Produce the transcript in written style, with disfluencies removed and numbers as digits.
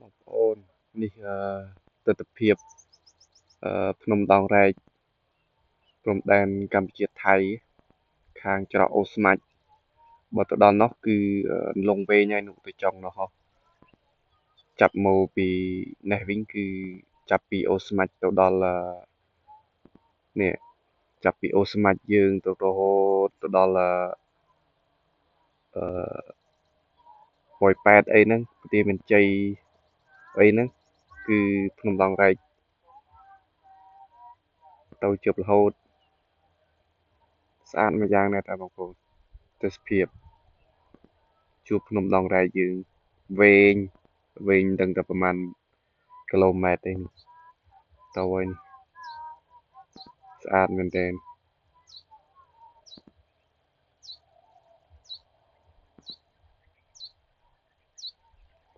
បងប្អូននេះទស្សនភាពភ្នំដងរែកព្រំដែនកម្ពុជាថៃខាងច្រកអូស្មាច់បើទៅដល់នោះគឺលងវែងហើយនោះទៅចុងនោះហោះចាប់មកពីនេះវិញគឺចាប់ពីអូស្មាច់ទៅដល់នេះចាប់ពីអូស្មាច់យើងទៅរហូតទៅដល់អឺប៉ោយប៉ែតអីហ្នឹងប្រទាមានជ័យអីហ្នឹងគឺភ្នំដងរែកទៅជប់រហូតស្អាតមួយយ៉ាងដែរតាបងប្អូនទេសភាពជួបភ្នំដងរែកយើងវែងវែងដឹងតែប្រហែលគីឡូម៉ែត្រទេទៅហើយស្អាតមែនទែន